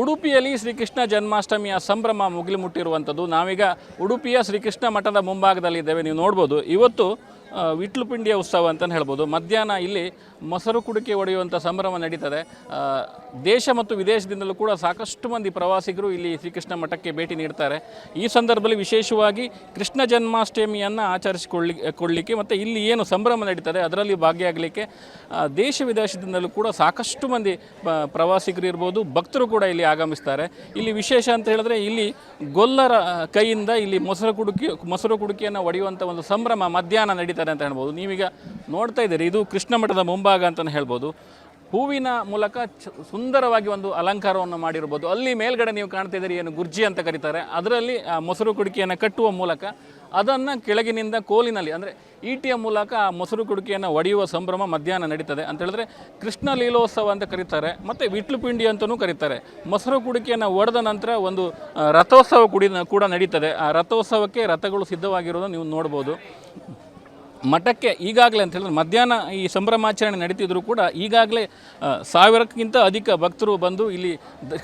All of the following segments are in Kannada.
ಉಡುಪಿಯಲ್ಲಿ ಶ್ರೀಕೃಷ್ಣ ಜನ್ಮಾಷ್ಟಮಿಯ ಸಂಭ್ರಮ ಮುಗಿಲು ಮುಟ್ಟಿರುವಂಥದ್ದು. ನಾವೀಗ ಉಡುಪಿಯ ಶ್ರೀಕೃಷ್ಣ ಮಠದ ಮುಂಭಾಗದಲ್ಲಿದ್ದೇವೆ. ನೀವು ನೋಡ್ಬೋದು, ಇವತ್ತು ವಿಟ್ಲು ಪಿಂಡಿಯ ಉತ್ಸವ ಅಂತಲೇ ಹೇಳ್ಬೋದು. ಮಧ್ಯಾಹ್ನ ಇಲ್ಲಿ ಮೊಸರು ಕುಡಿಕೆ ಒಡೆಯುವಂಥ ಸಂಭ್ರಮ ನಡೀತದೆ. ದೇಶ ಮತ್ತು ವಿದೇಶದಿಂದಲೂ ಕೂಡ ಸಾಕಷ್ಟು ಮಂದಿ ಪ್ರವಾಸಿಗರು ಇಲ್ಲಿ ಶ್ರೀಕೃಷ್ಣ ಮಠಕ್ಕೆ ಭೇಟಿ ನೀಡ್ತಾರೆ. ಈ ಸಂದರ್ಭದಲ್ಲಿ ವಿಶೇಷವಾಗಿ ಕೃಷ್ಣ ಜನ್ಮಾಷ್ಟಮಿಯನ್ನು ಆಚರಿಸಿಕೊಳ್ಳಲಿಕ್ಕೆ ಮತ್ತು ಇಲ್ಲಿ ಏನು ಸಂಭ್ರಮ ನಡೀತದೆ ಅದರಲ್ಲಿ ಭಾಗಿಯಾಗಲಿಕ್ಕೆ ದೇಶ ವಿದೇಶದಿಂದಲೂ ಕೂಡ ಸಾಕಷ್ಟು ಮಂದಿ ಪ್ರವಾಸಿಗರು ಇರ್ಬೋದು, ಭಕ್ತರು ಕೂಡ ಇಲ್ಲಿ ಆಗಮಿಸ್ತಾರೆ. ಇಲ್ಲಿ ವಿಶೇಷ ಅಂತ ಹೇಳಿದ್ರೆ ಇಲ್ಲಿ ಗೊಲ್ಲರ ಕೈಯಿಂದ ಇಲ್ಲಿ ಮೊಸರು ಕುಡಿಕೆಯನ್ನು ಒಡೆಯುವಂಥ ಒಂದು ಸಂಭ್ರಮ ಮಧ್ಯಾಹ್ನ ನಡೀತದೆ ಅಂತ ಹೇಳ್ಬೋದು. ನೀವೀಗ ನೋಡ್ತಾ ಇದ್ದೀರಿ, ಇದು ಕೃಷ್ಣ ಮಠದ ಮುಂಭಾಗ ಅಂತಲೇ ಹೇಳ್ಬೋದು. ಹೂವಿನ ಮೂಲಕ ಸುಂದರವಾಗಿ ಒಂದು ಅಲಂಕಾರವನ್ನು ಮಾಡಿರ್ಬೋದು. ಅಲ್ಲಿ ಮೇಲ್ಗಡೆ ನೀವು ಕಾಣ್ತಾ ಇದ್ದೀರಿ, ಏನು ಗುರ್ಜಿ ಅಂತ ಕರೀತಾರೆ, ಅದರಲ್ಲಿ ಆ ಮೊಸರು ಕುಡಿಕೆಯನ್ನು ಕಟ್ಟುವ ಮೂಲಕ ಅದನ್ನು ಕೆಳಗಿನಿಂದ ಕೋಲಿನಲ್ಲಿ ಅಂದರೆ ಈಟಿಯ ಮೂಲಕ ಆ ಮೊಸರು ಕುಡಿಕೆಯನ್ನು ಒಡೆಯುವ ಸಂಭ್ರಮ ಮಧ್ಯಾಹ್ನ ನಡೀತದೆ ಅಂತ ಹೇಳಿದ್ರೆ ಕೃಷ್ಣ ಲೀಲೋತ್ಸವ ಅಂತ ಕರೀತಾರೆ. ಮತ್ತು ವಿಟ್ಲು ಪಿಂಡಿ ಅಂತಲೂ ಕರೀತಾರೆ. ಮೊಸರು ಕುಡಿಕೆಯನ್ನು ಒಡೆದ ನಂತರ ಒಂದು ರಥೋತ್ಸವ ಕೂಡ ನಡೀತದೆ. ಆ ರಥೋತ್ಸವಕ್ಕೆ ರಥಗಳು ಸಿದ್ಧವಾಗಿರೋದನ್ನು ನೀವು ನೋಡ್ಬೋದು. ಮಠಕ್ಕೆ ಈಗಾಗಲೇ ಅಂತ ಹೇಳಿದ್ರೆ ಮಧ್ಯಾಹ್ನ ಈ ಸಂಭ್ರಮಾಚರಣೆ ನಡೀತಿದ್ರು ಕೂಡ ಈಗಾಗಲೇ 1000ಕ್ಕಿಂತ ಅಧಿಕ ಭಕ್ತರು ಬಂದು ಇಲ್ಲಿ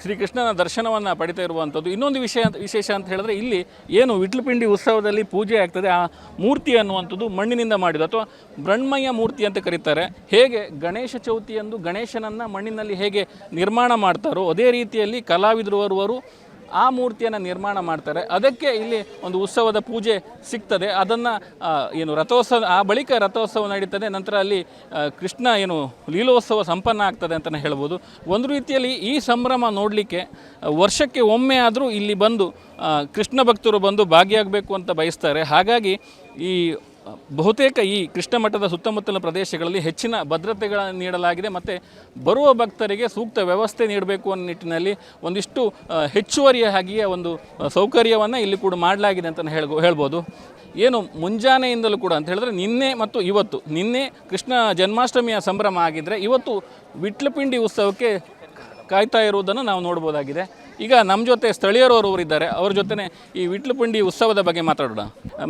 ಶ್ರೀಕೃಷ್ಣನ ದರ್ಶನವನ್ನು ಪಡಿತಾ ಇರುವಂಥದ್ದು. ಇನ್ನೊಂದು ವಿಶೇಷ ಅಂತ ಹೇಳಿದ್ರೆ ಇಲ್ಲಿ ಏನು ವಿಟ್ಲಪಿಂಡಿ ಉತ್ಸವದಲ್ಲಿ ಪೂಜೆ ಆಗ್ತದೆ, ಆ ಮೂರ್ತಿ ಅನ್ನುವಂಥದ್ದು ಮಣ್ಣಿನಿಂದ ಮಾಡಿದ್ದು ಅಥವಾ ಮೃಣ್ಮಯ ಮೂರ್ತಿ ಅಂತ ಕರೀತಾರೆ. ಹೇಗೆ ಗಣೇಶ ಚೌತಿಯಂದು ಗಣೇಶನನ್ನು ಮಣ್ಣಿನಲ್ಲಿ ಹೇಗೆ ನಿರ್ಮಾಣ ಮಾಡ್ತಾರೋ ಅದೇ ರೀತಿಯಲ್ಲಿ ಕಲಾವಿದರುವರು ಆ ಮೂರ್ತಿಯನ್ನು ನಿರ್ಮಾಣ ಮಾಡ್ತಾರೆ. ಅದಕ್ಕೆ ಇಲ್ಲಿ ಒಂದು ಉತ್ಸವದ ಪೂಜೆ ಸಿಗ್ತದೆ. ಅದನ್ನು ಏನು ರಥೋತ್ಸವ, ಆ ಬಳಿಕ ರಥೋತ್ಸವ ನಡೀತದೆ. ನಂತರ ಅಲ್ಲಿ ಕೃಷ್ಣ ಏನು ಲೀಲೋತ್ಸವ ಸಂಪನ್ನ ಆಗ್ತದೆ ಅಂತಲೇ ಹೇಳ್ಬೋದು. ಒಂದು ರೀತಿಯಲ್ಲಿ ಈ ಸಂಭ್ರಮ ನೋಡಲಿಕ್ಕೆ ವರ್ಷಕ್ಕೆ ಒಮ್ಮೆ ಆದರೂ ಇಲ್ಲಿ ಬಂದು ಕೃಷ್ಣ ಭಕ್ತರು ಬಂದು ಭಾಗಿಯಾಗಬೇಕು ಅಂತ ಬಯಸ್ತಾರೆ. ಹಾಗಾಗಿ ಈ ಬಹುತೇಕ ಈ ಕೃಷ್ಣ ಮಠದ ಸುತ್ತಮುತ್ತಲಿನ ಪ್ರದೇಶಗಳಲ್ಲಿ ಹೆಚ್ಚಿನ ಭದ್ರತೆಗಳನ್ನು ನೀಡಲಾಗಿದೆ ಮತ್ತು ಬರುವ ಭಕ್ತರಿಗೆ ಸೂಕ್ತ ವ್ಯವಸ್ಥೆ ನೀಡಬೇಕು ಅನ್ನೋ ನಿಟ್ಟಿನಲ್ಲಿ ಒಂದಿಷ್ಟು ಹೆಚ್ಚುವರಿಯಾಗಿಯೇ ಒಂದು ಸೌಕರ್ಯವನ್ನು ಇಲ್ಲಿ ಕೂಡ ಮಾಡಲಾಗಿದೆ ಅಂತ ಹೇಳ್ಬೋದು. ಏನು ಮುಂಜಾನೆಯಿಂದಲೂ ಕೂಡ ಅಂತ ಹೇಳಿದ್ರೆ ನಿನ್ನೆ ಮತ್ತು ಇವತ್ತು, ನಿನ್ನೆ ಕೃಷ್ಣ ಜನ್ಮಾಷ್ಟಮಿಯ ಸಂಭ್ರಮ ಆಗಿದ್ದರೆ ಇವತ್ತು ವಿಟ್ಲಪಿಂಡಿ ಉತ್ಸವಕ್ಕೆ ಕಾಯ್ತಾ ಇರುವುದನ್ನು ನಾವು ನೋಡ್ಬೋದಾಗಿದೆ. ಈಗ ನಮ್ಮ ಜೊತೆ ಸ್ಥಳೀಯರವರು ಇದ್ದಾರೆ, ಅವ್ರ ಜೊತೆ ಈ ವಿಟ್ಲಪಿಂಡಿ ಉತ್ಸವದ ಬಗ್ಗೆ ಮಾತಾಡೋಣ.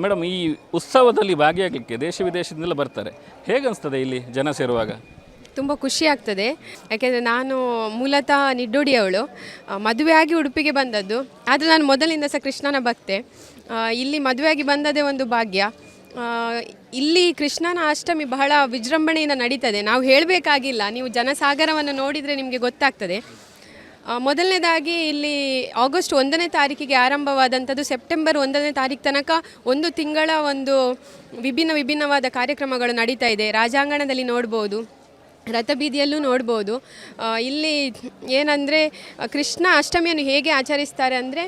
ಮೇಡಮ್, ಈ ಉತ್ಸವದಲ್ಲಿ ಭಾಗಿಯಾಗಲಿಕ್ಕೆ ದೇಶ ವಿದೇಶದಿಂದಲೇ ಬರ್ತಾರೆ, ಹೇಗೆ ಅನಿಸ್ತದೆ ಇಲ್ಲಿ ಜನ ಸೇರುವಾಗ? ತುಂಬ ಖುಷಿ ಆಗ್ತದೆ. ಯಾಕೆಂದರೆ ನಾನು ಮೂಲತಃ ನಿಡ್ಡೋಡಿಯವಳು, ಮದುವೆಯಾಗಿ ಉಡುಪಿಗೆ ಬಂದದ್ದು. ಆದರೆ ನಾನು ಮೊದಲಿಂದ ಸಹ ಕೃಷ್ಣನ ಭಕ್ತೆ. ಇಲ್ಲಿ ಮದುವೆಯಾಗಿ ಬಂದದೇ ಒಂದು ಭಾಗ್ಯ. ಇಲ್ಲಿ ಕೃಷ್ಣನ ಅಷ್ಟಮಿ ಬಹಳ ವಿಜೃಂಭಣೆಯಿಂದ ನಡೀತದೆ. ನಾವು ಹೇಳಬೇಕಾಗಿಲ್ಲ, ನೀವು ಜನಸಾಗರವನ್ನು ನೋಡಿದರೆ ನಿಮಗೆ ಗೊತ್ತಾಗ್ತದೆ. ಮೊದಲನೇದಾಗಿ ಇಲ್ಲಿ ಆಗಸ್ಟ್ 1ನೇ ತಾರೀಕಿಗೆ ಆರಂಭವಾದಂಥದ್ದು ಸೆಪ್ಟೆಂಬರ್ 1ನೇ ತಾರೀಕು ತನಕ ಒಂದು ತಿಂಗಳ ಒಂದು ವಿಭಿನ್ನವಾದ ಕಾರ್ಯಕ್ರಮಗಳು ನಡೀತಾ ಇದೆ. ರಾಜಾಂಗಣದಲ್ಲಿ ನೋಡ್ಬೋದು, ರಥಬೀದಿಯಲ್ಲೂ ನೋಡ್ಬೋದು. ಇಲ್ಲಿ ಏನಂದರೆ ಕೃಷ್ಣ ಅಷ್ಟಮಿಯನ್ನು ಹೇಗೆ ಆಚರಿಸ್ತಾರೆ ಅಂದರೆ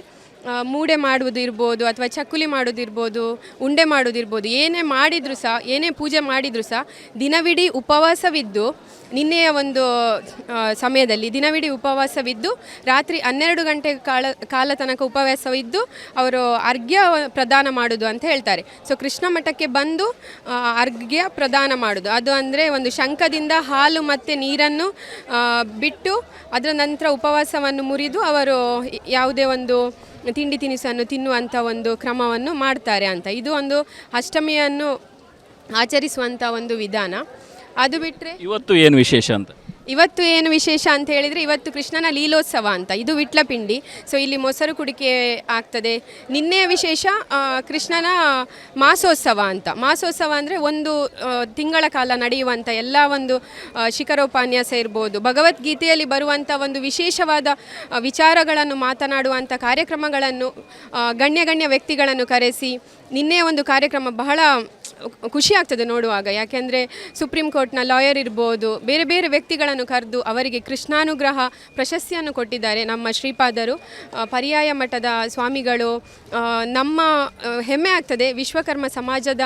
ಮೂಡೆ ಮಾಡುವುದಿರ್ಬೋದು ಅಥವಾ ಚಕ್ಕುಲಿ ಮಾಡೋದಿರ್ಬೋದು, ಉಂಡೆ ಮಾಡೋದಿರ್ಬೋದು, ಏನೇ ಪೂಜೆ ಮಾಡಿದರೂ ಸಹ ದಿನವಿಡೀ ಉಪವಾಸವಿದ್ದು, ನಿನ್ನೆಯ ಒಂದು ಸಮಯದಲ್ಲಿ ದಿನವಿಡೀ ಉಪವಾಸವಿದ್ದು ರಾತ್ರಿ 12 ಗಂಟೆ ಕಾಲ ತನಕ ಉಪವಾಸವಿದ್ದು ಅವರು ಅರ್ಘ್ಯ ಪ್ರದಾನ ಮಾಡೋದು ಅಂತ ಹೇಳ್ತಾರೆ. ಸೊ ಕೃಷ್ಣ ಮಠಕ್ಕೆ ಬಂದು ಅರ್ಘ್ಯ ಪ್ರದಾನ ಮಾಡೋದು, ಅದು ಅಂದರೆ ಒಂದು ಶಂಖದಿಂದ ಹಾಲು ಮತ್ತು ನೀರನ್ನು ಬಿಟ್ಟು ಅದರ ನಂತರ ಉಪವಾಸವನ್ನು ಮುರಿದು ಅವರು ಯಾವುದೇ ಒಂದು ತಿಂಡಿ ತಿನಿಸನ್ನು ತಿನ್ನುವಂಥ ಒಂದು ಕ್ರಮವನ್ನು ಮಾಡ್ತಾರೆ ಅಂತ. ಇದು ಒಂದು ಅಷ್ಟಮಿಯನ್ನು ಆಚರಿಸುವಂಥ ಒಂದು ವಿಧಾನ. ಅದು ಬಿಟ್ಟರೆ ಇವತ್ತು ಏನು ವಿಶೇಷ ಅಂತ ಹೇಳಿದರೆ ಇವತ್ತು ಕೃಷ್ಣನ ಲೀಲೋತ್ಸವ ಅಂತ, ಇದು ವಿಟ್ಲಪಿಂಡಿ. ಸೊ ಇಲ್ಲಿ ಮೊಸರು ಕುಡಿಕೆ ಆಗ್ತದೆ. ನಿನ್ನೆಯ ವಿಶೇಷ ಕೃಷ್ಣನ ಮಾಸೋತ್ಸವ ಅಂತ. ಮಾಸೋತ್ಸವ ಅಂದರೆ ಒಂದು ತಿಂಗಳ ಕಾಲ ನಡೆಯುವಂಥ ಎಲ್ಲ ಒಂದು ಶಿಖರೋಪನ್ಯಾಸ ಇರ್ಬೋದು, ಭಗವದ್ಗೀತೆಯಲ್ಲಿ ಬರುವಂಥ ಒಂದು ವಿಶೇಷವಾದ ವಿಚಾರಗಳನ್ನು ಮಾತನಾಡುವಂಥ ಕಾರ್ಯಕ್ರಮಗಳನ್ನು ಗಣ್ಯ ವ್ಯಕ್ತಿಗಳನ್ನು ಕರೆಸಿ, ನಿನ್ನೆಯ ಒಂದು ಕಾರ್ಯಕ್ರಮ ಬಹಳ ಖುಷಿ ಆಗ್ತದೆ ನೋಡುವಾಗ. ಯಾಕೆಂದರೆ ಸುಪ್ರೀಂ ಕೋರ್ಟ್ನ ಲಾಯರ್ ಇರ್ಬೋದು, ಬೇರೆ ವ್ಯಕ್ತಿಗಳನ್ನು ಕರೆದು ಅವರಿಗೆ ಕೃಷ್ಣಾನುಗ್ರಹ ಪ್ರಶಸ್ತಿಯನ್ನು ಕೊಟ್ಟಿದ್ದಾರೆ ನಮ್ಮ ಶ್ರೀಪಾದರು, ಪರ್ಯಾಯ ಮಠದ ಸ್ವಾಮಿಗಳು. ನಮ್ಮ ಹೆಮ್ಮೆ ಆಗ್ತದೆ, ವಿಶ್ವಕರ್ಮ ಸಮಾಜದ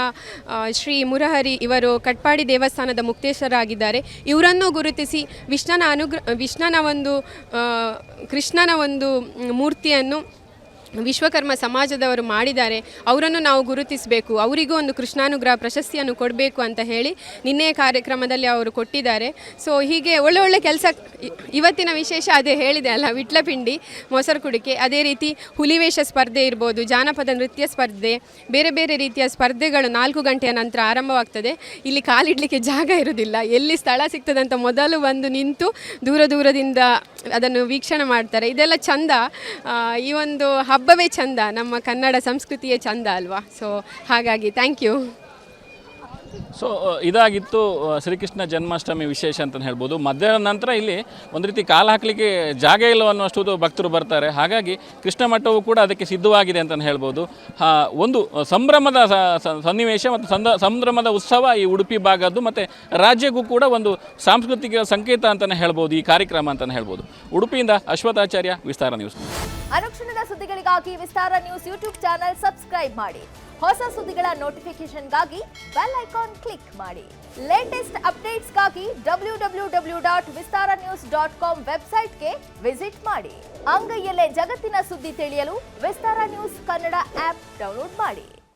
ಶ್ರೀ ಮುರಹರಿ ಇವರು ಕಟ್ಪಾಡಿ ದೇವಸ್ಥಾನದ ಮುಕ್ತೇಶ್ವರಾಗಿದ್ದಾರೆ. ಇವರನ್ನು ಗುರುತಿಸಿ ಕೃಷ್ಣನ ಒಂದು ಮೂರ್ತಿಯನ್ನು ವಿಶ್ವಕರ್ಮ ಸಮಾಜದವರು ಮಾಡಿದ್ದಾರೆ, ಅವರನ್ನು ನಾವು ಗುರುತಿಸಬೇಕು, ಅವರಿಗೂ ಒಂದು ಕೃಷ್ಣಾನುಗ್ರಹ ಪ್ರಶಸ್ತಿಯನ್ನು ಕೊಡಬೇಕು ಅಂತ ಹೇಳಿ ನಿನ್ನೆಯ ಕಾರ್ಯಕ್ರಮದಲ್ಲಿ ಅವರು ಕೊಟ್ಟಿದ್ದಾರೆ. ಸೊ ಹೀಗೆ ಒಳ್ಳೆ ಕೆಲಸ. ಇವತ್ತಿನ ವಿಶೇಷ ಅದೇ ಹೇಳಿದೆ ಅಲ್ಲ, ವಿಟ್ಲಪಿಂಡಿ, ಮೊಸರು ಕುಡಿಕೆ, ಅದೇ ರೀತಿ ಹುಲಿವೇಷ ಸ್ಪರ್ಧೆ ಇರ್ಬೋದು, ಜಾನಪದ ನೃತ್ಯ ಸ್ಪರ್ಧೆ, ಬೇರೆ ಬೇರೆ ರೀತಿಯ ಸ್ಪರ್ಧೆಗಳು 4 ಗಂಟೆಯ ನಂತರ ಆರಂಭವಾಗ್ತದೆ. ಇಲ್ಲಿ ಕಾಲಿಡಲಿಕ್ಕೆ ಜಾಗ ಇರೋದಿಲ್ಲ, ಎಲ್ಲಿ ಸ್ಥಳ ಸಿಗ್ತದೆ ಅಂತ ಮೊದಲು ಬಂದು ನಿಂತು ದೂರದಿಂದ ಅದನ್ನು ವೀಕ್ಷಣೆ ಮಾಡ್ತಾರೆ. ಇದೆಲ್ಲ ಚಂದ. ಈ ಒಂದು ಹಬ್ಬವೇ ಚಂದ, ನಮ್ಮ ಕನ್ನಡ ಸಂಸ್ಕೃತಿಯೇ ಚಂದ ಅಲ್ವಾ. ಸೊ ಹಾಗಾಗಿ ಥ್ಯಾಂಕ್ ಯು. ಸೊ ಇದಾಗಿತ್ತು ಶ್ರೀಕೃಷ್ಣ ಜನ್ಮಾಷ್ಟಮಿ ವಿಶೇಷ ಅಂತಲೇ ಹೇಳ್ಬೋದು. ಮಧ್ಯಾಹ್ನ ನಂತರ ಇಲ್ಲಿ ಒಂದು ರೀತಿ ಕಾಲು ಹಾಕಲಿಕ್ಕೆ ಜಾಗ ಇಲ್ಲ ಅನ್ನುವಷ್ಟು ಭಕ್ತರು ಬರ್ತಾರೆ. ಹಾಗಾಗಿ ಕೃಷ್ಣ ಮಠವು ಕೂಡ ಅದಕ್ಕೆ ಸಿದ್ಧವಾಗಿದೆ ಅಂತಲೇ ಹೇಳ್ಬೋದು. ಒಂದು ಸಂಭ್ರಮದ ಸನ್ನಿವೇಶ ಮತ್ತು ಸಂಭ್ರಮದ ಉತ್ಸವ ಈ ಉಡುಪಿ ಭಾಗದ್ದು, ಮತ್ತು ರಾಜ್ಯಕ್ಕೂ ಕೂಡ ಒಂದು ಸಾಂಸ್ಕೃತಿಕ ಸಂಕೇತ ಅಂತಲೇ ಹೇಳ್ಬೋದು ಈ ಕಾರ್ಯಕ್ರಮ ಅಂತಲೇ ಹೇಳ್ಬೋದು. ಉಡುಪಿಯಿಂದ ಅಶ್ವಥಾಚಾರ್ಯ, ವಿಸ್ತಾರ ನ್ಯೂಸ್. ಅನುಕ್ಷಣದ ಸುದ್ದಿಗಳಿಗಾಗಿ ವಿಸ್ತಾರ ನ್ಯೂಸ್ ಯೂಟ್ಯೂಬ್ ಚಾನೆಲ್ ಸಬ್ಸ್ಕ್ರೈಬ್ ಮಾಡಿ. ಹೊಸ ಸುದ್ದಿಗಳ ನೋಟಿಫಿಕೇಶನ್ಗಾಗಿ ಬೆಲ್ ಐಕಾನ್ ಕ್ಲಿಕ್ ಮಾಡಿ. ಲೇಟೆಸ್ಟ್ ಅಪ್ಡೇಟ್ಸ್ಗಾಗಿ www.vistaranews.com ವೆಬ್ಸೈಟ್ಗೆ ವಿಸಿಟ್ ಮಾಡಿ. ಅಂಗೈಯಲ್ಲೇ ಜಗತ್ತಿನ ಸುದ್ದಿ ತಿಳಿಯಲು ವಿಸ್ತಾರ ನ್ಯೂಸ್ ಕನ್ನಡ ಆಪ್ ಡೌನ್ಲೋಡ್ ಮಾಡಿ.